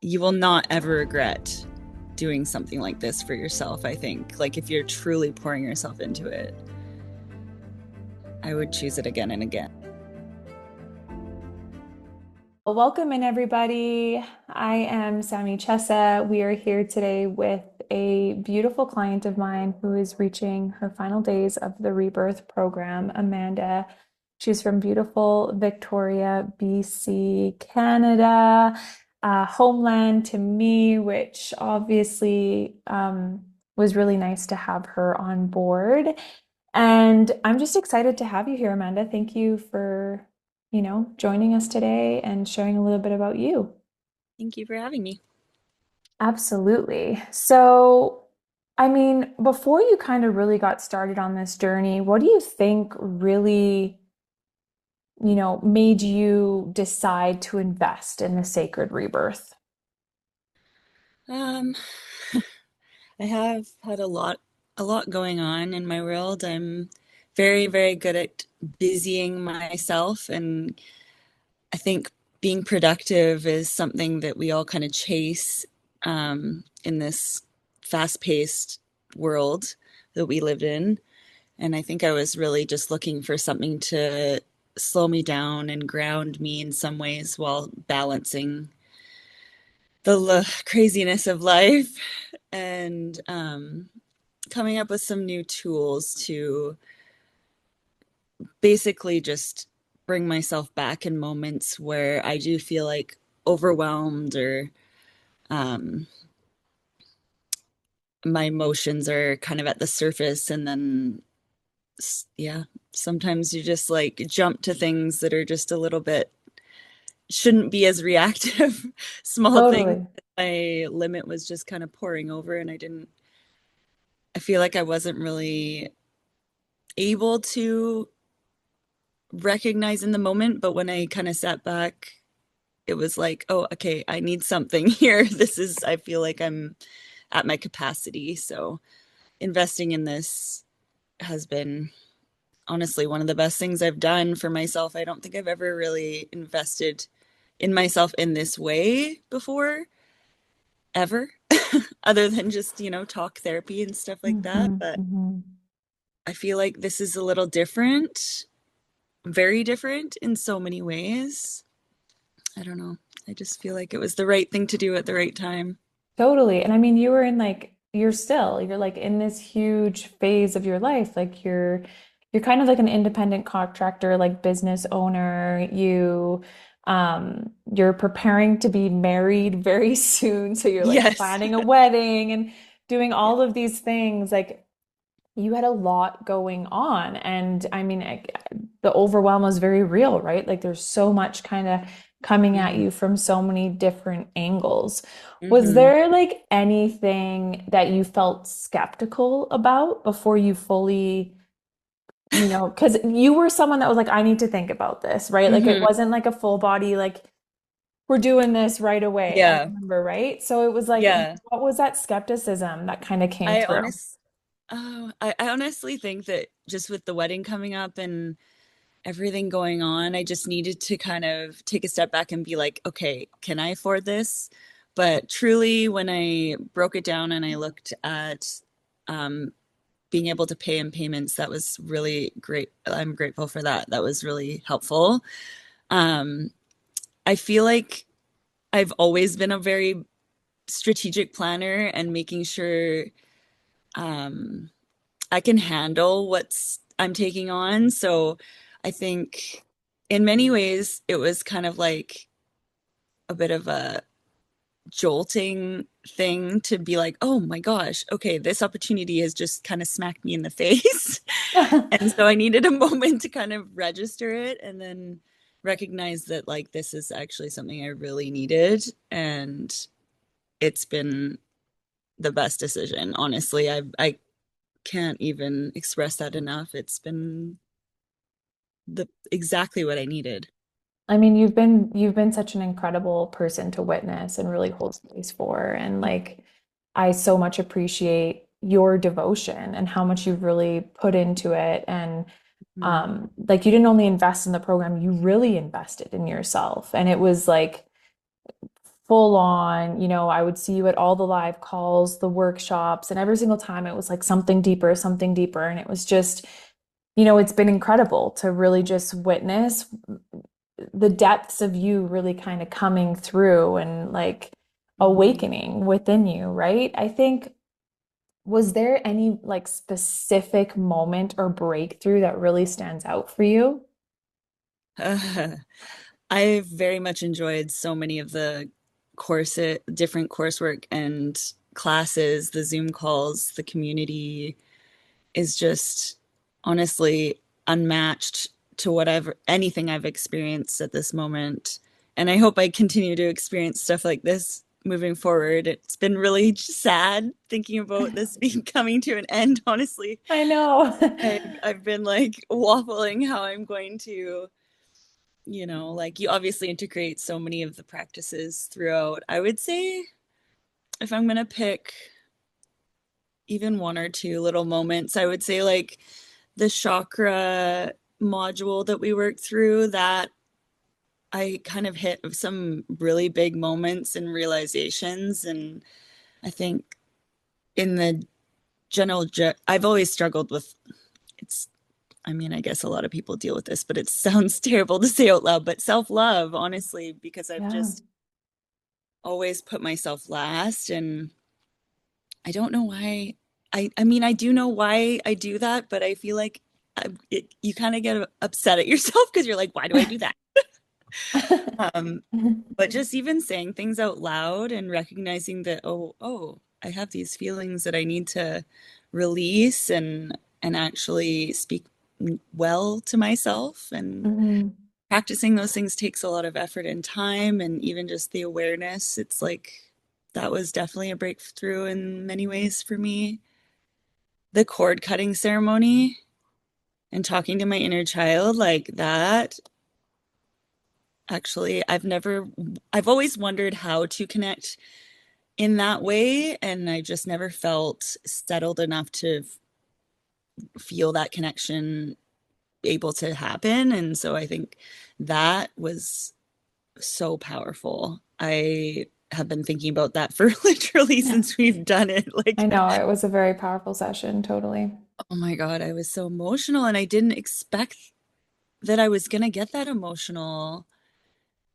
you will not ever regret doing something like this for yourself, I think. Like if you're truly pouring yourself into it, I would choose it again and again. Well, welcome in, everybody. I am Sammy Chessa. We are here today with a beautiful client of mine who is reaching her final days of the Rebirth program, Amanda. She's from beautiful Victoria, BC, Canada, homeland to me, which obviously was really nice to have her on board. And I'm just excited to have you here, Amanda. Thank you for joining us today and sharing a little bit about you. Thank you for having me. Absolutely. So, I mean, before you kind of really got started on this journey, what do you think really, made you decide to invest in the Sacred Rebirth? Um, I have had a lot going on in my world. I'm very, very good at busying myself, and I think being productive is something that we all kind of chase in this fast-paced world that we live in. And I think I was really just looking for something to slow me down and ground me in some ways while balancing the craziness of life and coming up with some new tools to basically just bring myself back in moments where I do feel like overwhelmed or um, my emotions are kind of at the surface. And then, yeah, sometimes you just like jump to things that are just a little bit, shouldn't be as reactive. Small things. Totally. My limit was just kind of pouring over, and I feel like I wasn't really able to recognize in the moment. But when I kind of sat back, it was like, oh, okay, I need something here. I feel like I'm at my capacity. So investing in this has been honestly one of the best things I've done for myself. I don't think I've ever really invested in myself in this way before, ever, other than just, talk therapy and stuff like that. Hmm. But Hmm. I feel like this is a little different, very different in so many ways. I don't know. I just feel like it was the right thing to do at the right time. Totally. And I mean, you were in like, you're like in this huge phase of your life. Like you're kind of like an independent contractor, like business owner. You're preparing to be married very soon. So you're like Yes. planning a wedding and doing Yeah. all of these things. Like you had a lot going on. And I mean, the overwhelm was very real, right? Like there's so much kind of coming at Hmm. you from so many different angles. Was Hmm. there like anything that you felt skeptical about before you fully, because you were someone that was like, I need to think about this, right? Like it Hmm. wasn't like a full body, like, we're doing this right away. I Yeah. remember, right? So it was like, Yeah. what was that skepticism that kind of came I through? honest, I honestly think that just with the wedding coming up and everything going on, I just needed to kind of take a step back and be like, okay, can I afford this? But truly, when I broke it down and I looked at um, being able to pay in payments, that was really great. I'm grateful for that. That was really helpful. Um, I feel like I've always been a very strategic planner and making sure um, I can handle what's I'm taking on. So I think in many ways it was kind of like a bit of a jolting thing to be like, oh my gosh, okay, this opportunity has just kind of smacked me in the face. And so I needed a moment to kind of register it and then recognize that like this is actually something I really needed. And it's been the best decision. Honestly, I can't even express that enough. It's been the exactly what I needed. I mean, you've been such an incredible person to witness and really hold space for. And like I so much appreciate your devotion and how much you've really put into it. And Mhm. like you didn't only invest in the program, you really invested in yourself. And it was like full on, I would see you at all the live calls, the workshops, and every single time it was like something deeper, something deeper. And it was just, it's been incredible to really just witness the depths of you really kind of coming through and like Mhm. awakening within you, right? I think, was there any like specific moment or breakthrough that really stands out for you? I've very much enjoyed so many of the different coursework and classes, the Zoom calls, the community is just honestly unmatched to whatever anything I've experienced at this moment. And I hope I continue to experience stuff like this moving forward. It's been really sad thinking about this being coming to an end, honestly. I know. I've been like waffling how I'm going to, like you obviously integrate so many of the practices throughout. I would say if I'm gonna pick even one or two little moments, I would say like the chakra module that we worked through, that I kind of hit some really big moments and realizations. And I think in the I've always struggled with it's, I mean, I guess a lot of people deal with this, but it sounds terrible to say out loud, but self-love, honestly, because I've Yeah. just always put myself last. And I don't know why. I mean, I do know why I do that, but I feel like you kind of get upset at yourself because you're like, why do I do that? Um, but just even saying things out loud and recognizing that, oh, I have these feelings that I need to release and actually speak well to myself, and Mhm. practicing those things takes a lot of effort and time, and even just the awareness. It's like that was definitely a breakthrough in many ways for me. The cord cutting ceremony and talking to my inner child like that, actually, I've always wondered how to connect in that way, and I just never felt settled enough to feel that connection able to happen. And so I think that was so powerful. I have been thinking about that for literally since we've done it. I Like, know it was a very powerful session, totally. oh my God, I was so emotional and I didn't expect that I was going to get that emotional.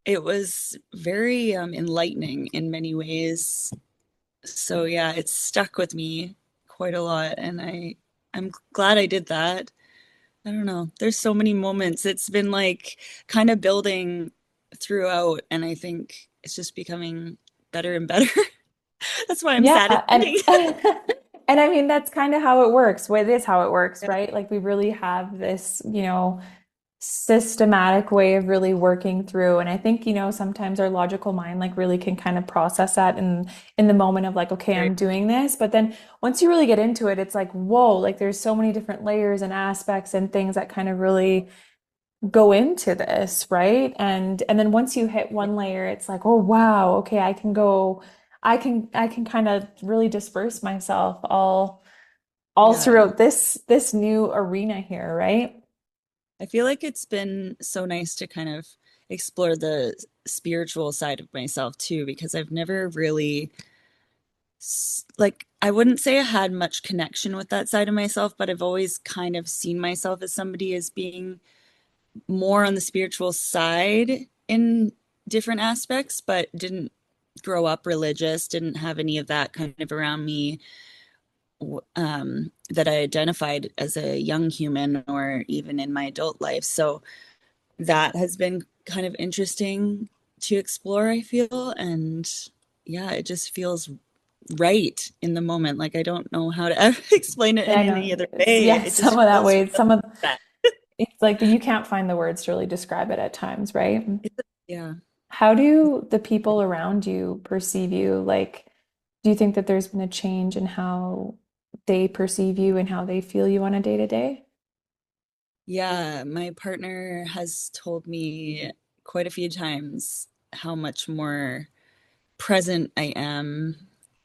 It was very enlightening in many ways. So yeah, it's stuck with me quite a lot, and I'm glad I did that. I don't know. There's so many moments. It's been like kind of building throughout, and I think it's just becoming better and better. That's why I'm Yeah, sad it's and ending. and I mean that's kind of how it works. Well, it is how it works, right? Like we really have this, systematic way of really working through. And I think, sometimes our logical mind like really can kind of process that in the moment of like, okay, Right. I'm doing this. But then once you really get into it, it's like, whoa, like there's so many different layers and aspects and things that kind of really go into this, right? And then once you hit one layer, it's like, oh wow, okay, I can kind of really disperse myself all Yeah. throughout this new arena here, right? I feel like it's been so nice to kind of explore the spiritual side of myself too, because I've never really like I wouldn't say I had much connection with that side of myself, but I've always kind of seen myself as somebody as being more on the spiritual side in different aspects, but didn't grow up religious, didn't have any of that kind of around me, that I identified as a young human or even in my adult life. So that has been kind of interesting to explore, I feel. And yeah, it just feels right in the moment. Like I don't know how to explain it Yeah, in I know. any other It's, way. yeah, It just some of that feels way, really some of right. it's like you can't find the words to really describe it at times, right? Yeah. How do the people around you perceive you? Like, do you think that there's been a change in how they perceive you and how they feel you on a day to day? Yeah, my partner has told me quite a few times how much more present I am.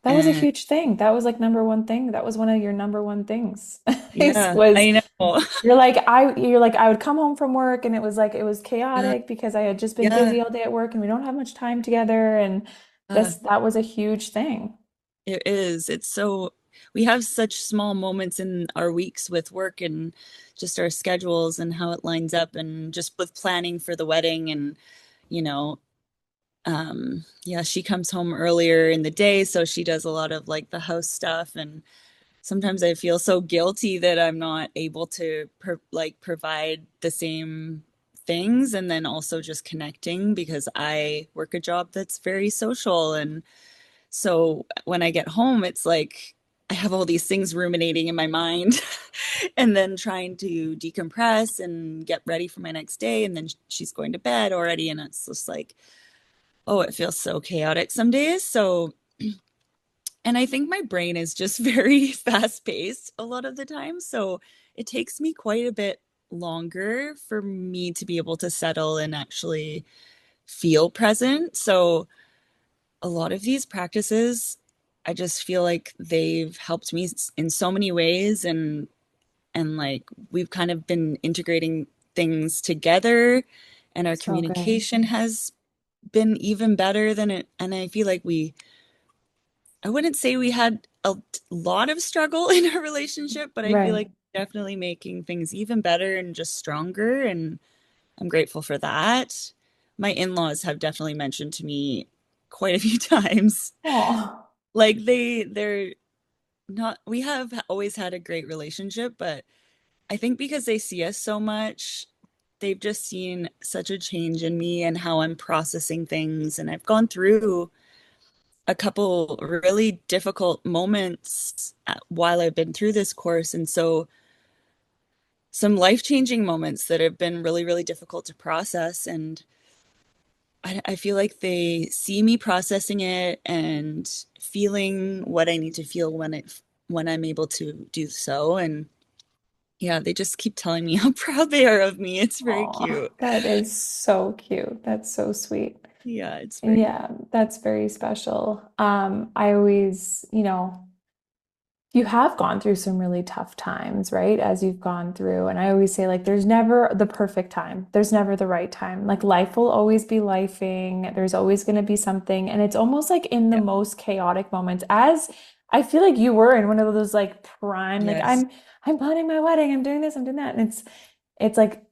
That was a And huge thing. That was like number one thing. That was one of your number one things. yeah, Was I know. you're like I would come home from work and it was like it was Yeah, chaotic because I had just been yeah, busy all day at work and we don't have much time together and Uh, that was a huge thing. it is. It's so, we have such small moments in our weeks with work and just our schedules and how it lines up and just with planning for the wedding and, you know, yeah, she comes home earlier in the day, so she does a lot of like the house stuff and sometimes I feel so guilty that I'm not able to provide the same things and then also just connecting because I work a job that's very social and so when I get home it's like I have all these things ruminating in my mind and then trying to decompress and get ready for my next day and then she's going to bed already and it's just like oh it feels so chaotic some days so and I think my brain is just very fast paced a lot of the time. So it takes me quite a bit longer for me to be able to settle and actually feel present. So a lot of these practices, I just feel like they've helped me in so many ways and like we've kind of been integrating things together and our So good. communication has been even better than it and I feel like we I wouldn't say we had a lot of struggle in our relationship, but I feel Right. like definitely making things even better and just stronger. And I'm grateful for that. My in-laws have definitely mentioned to me quite a few times. Oh, Like they're not, we have always had a great relationship, but I think because they see us so much, they've just seen such a change in me and how I'm processing things. And I've gone through a couple really difficult moments while I've been through this course. And so some life-changing moments that have been really, really difficult to process. And I feel like they see me processing it and feeling what I need to feel when I'm able to do so. And yeah, they just keep telling me how proud they are of me. It's very oh, cute. that is so cute. That's so sweet. Yeah, it's very, Yeah, that's very special. I always, you have gone through some really tough times, right? As you've gone through. And I always say, like, there's never the perfect time. There's never the right time. Like, life will always be lifing. There's always going to be something. And it's almost like in the yeah, most chaotic moments, as I feel like you were in one of those like prime, like yes, I'm planning my wedding, I'm doing this, I'm doing that. And it's like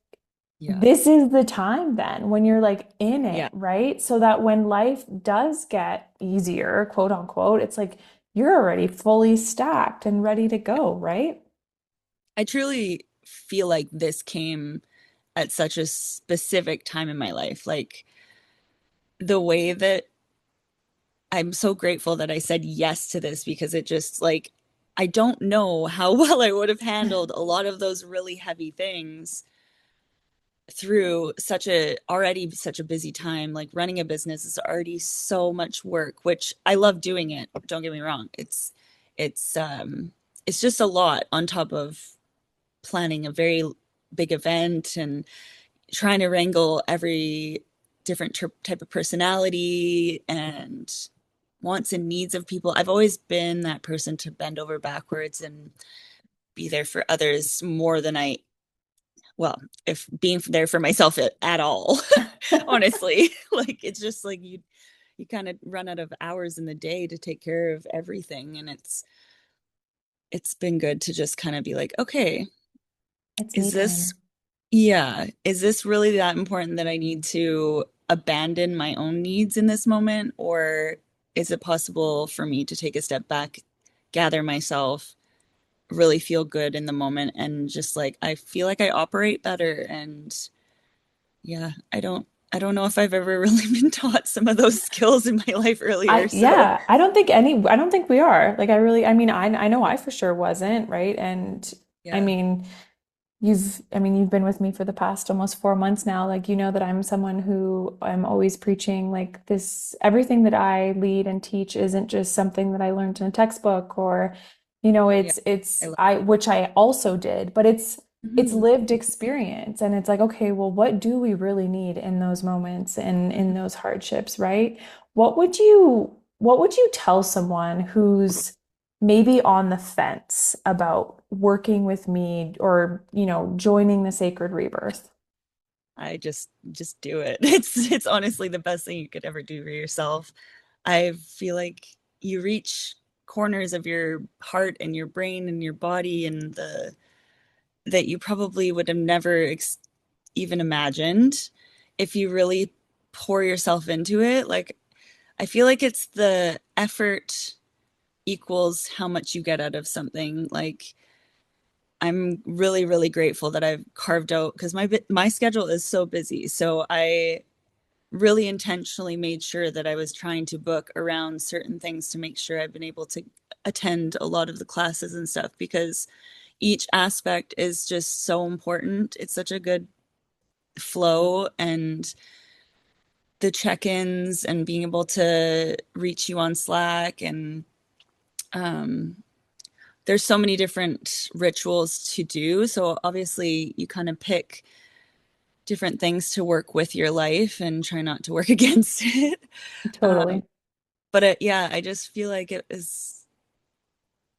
yeah, this is the time then when you're like in it, yeah. right? So that when life does get easier, quote unquote, it's like you're already fully stacked and ready to go, right? I truly feel like this came at such a specific time in my life. Like the way that I'm so grateful that I said yes to this because it just like I don't know how well I would have handled a lot of those really heavy things through such a busy time. Like running a business is already so much work, which I love doing it. Don't get me wrong. It's it's just a lot on top of planning a very big event and trying to wrangle every different type of personality and wants and needs of people. I've always been that person to bend over backwards and be there for others more than well, if being there for myself at all, honestly. Like it's just like you kind of run out of hours in the day to take care of everything and it's been good to just kind of be like, okay, It's me is this time. yeah, is this really that important that I need to abandon my own needs in this moment? Or is it possible for me to take a step back, gather myself, really feel good in the moment, and just like I feel like I operate better? And yeah, I don't know if I've ever really been taught some of those skills in my life earlier. So I don't think we are. Like I know I for sure wasn't, right? And I yeah, mean, you've been with me for the past almost 4 months now. Like, you know that I'm someone who I'm always preaching like this, everything that I lead and teach isn't just something that I learned in a textbook or, yeah, I love which I also did, but it's mhm, lived experience. And it's like, okay, well, what do we really need in those moments and in mhm. those hardships, right? What would you tell someone who's maybe on the fence about working with me or, joining the Sacred Rebirth? I just do it. It's honestly the best thing you could ever do for yourself. I feel like you reach corners of your heart and your brain and your body and the that you probably would have never even imagined if you really pour yourself into it. Like, I feel like it's the effort equals how much you get out of something. Like, I'm really, really grateful that I've carved out because my schedule is so busy. So I really intentionally made sure that I was trying to book around certain things to make sure I've been able to attend a lot of the classes and stuff because each aspect is just so important. It's such a good flow and the check-ins and being able to reach you on Slack and um there's so many different rituals to do. So obviously you kind of pick different things to work with your life and try not to work against it. Um, Totally. but yeah, I just feel like it is,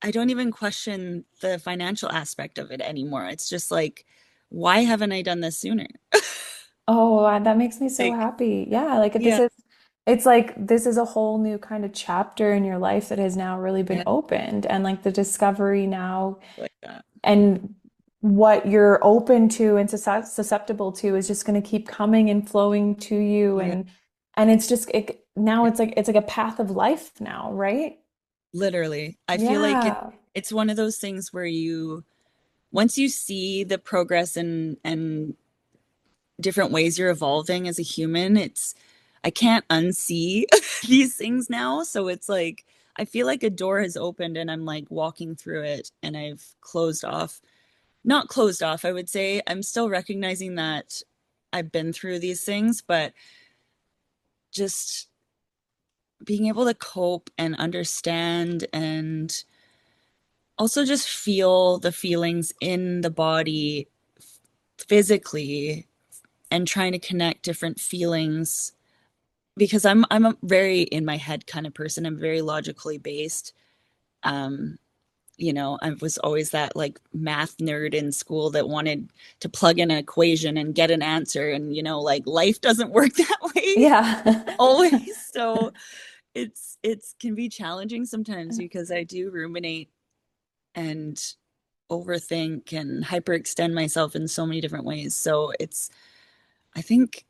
I don't even question the financial aspect of it anymore. It's just like, why haven't I done this sooner? Oh, that makes me so Like, happy. Yeah, like this yeah, is it's like this is a whole new kind of chapter in your life that has now really been yeah, opened and like the discovery now like that. and what you're open to and susceptible to is just going to keep coming and flowing to you Yeah, and it's just now yeah, it's like a path of life now, right? literally. I feel like Yeah, it's one of those things where once you see the progress and different ways you're evolving as a human, I can't unsee these things now. So it's like I feel like a door has opened and I'm like walking through it and I've closed off. Not closed off, I would say. I'm still recognizing that I've been through these things, but just being able to cope and understand and also just feel the feelings in the body physically and trying to connect different feelings because I'm a very in my head kind of person. I'm very logically based. Um, I was always that like math nerd in school that wanted to plug in an equation and get an answer. And, like life doesn't work that way yeah. always. So it's can be challenging sometimes because I do ruminate and overthink and hyperextend myself in so many different ways. So I think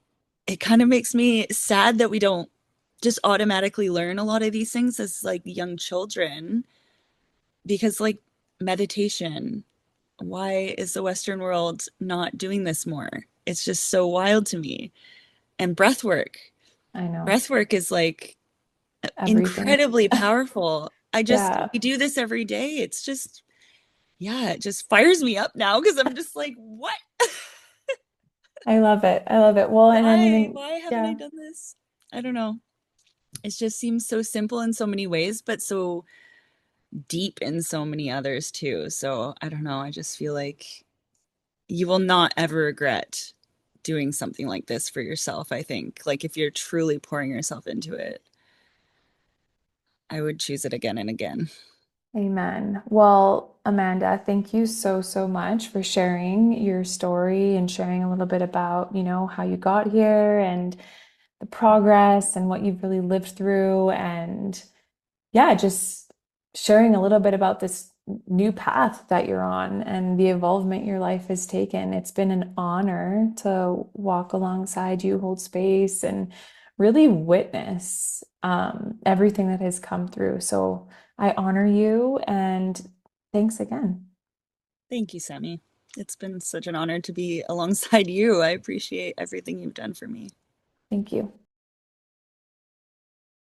it kind of makes me sad that we don't just automatically learn a lot of these things as like young children because like meditation, why is the Western world not doing this more? It's just so wild to me. And breath work. I know. Breath work is like Everything. incredibly powerful. Yeah. We do this every day. It's just, yeah, it just fires me up now because I'm just like, what? I love it. I love it. Well, and I Why? mean, Why haven't I yeah. done this? I don't know. It just seems so simple in so many ways, but so deep in so many others too. So I don't know. I just feel like you will not ever regret doing something like this for yourself, I think. Like if you're truly pouring yourself into it, I would choose it again and again. Amen. Well, Amanda, thank you so, so much for sharing your story and sharing a little bit about, how you got here and the progress and what you've really lived through. And yeah, just sharing a little bit about this new path that you're on and the evolvement your life has taken. It's been an honor to walk alongside you, hold space, and really witness everything that has come through. So I honor you and thanks again. Thank you, Sammy. It's been such an honor to be alongside you. I appreciate everything you've done for me. Thank you.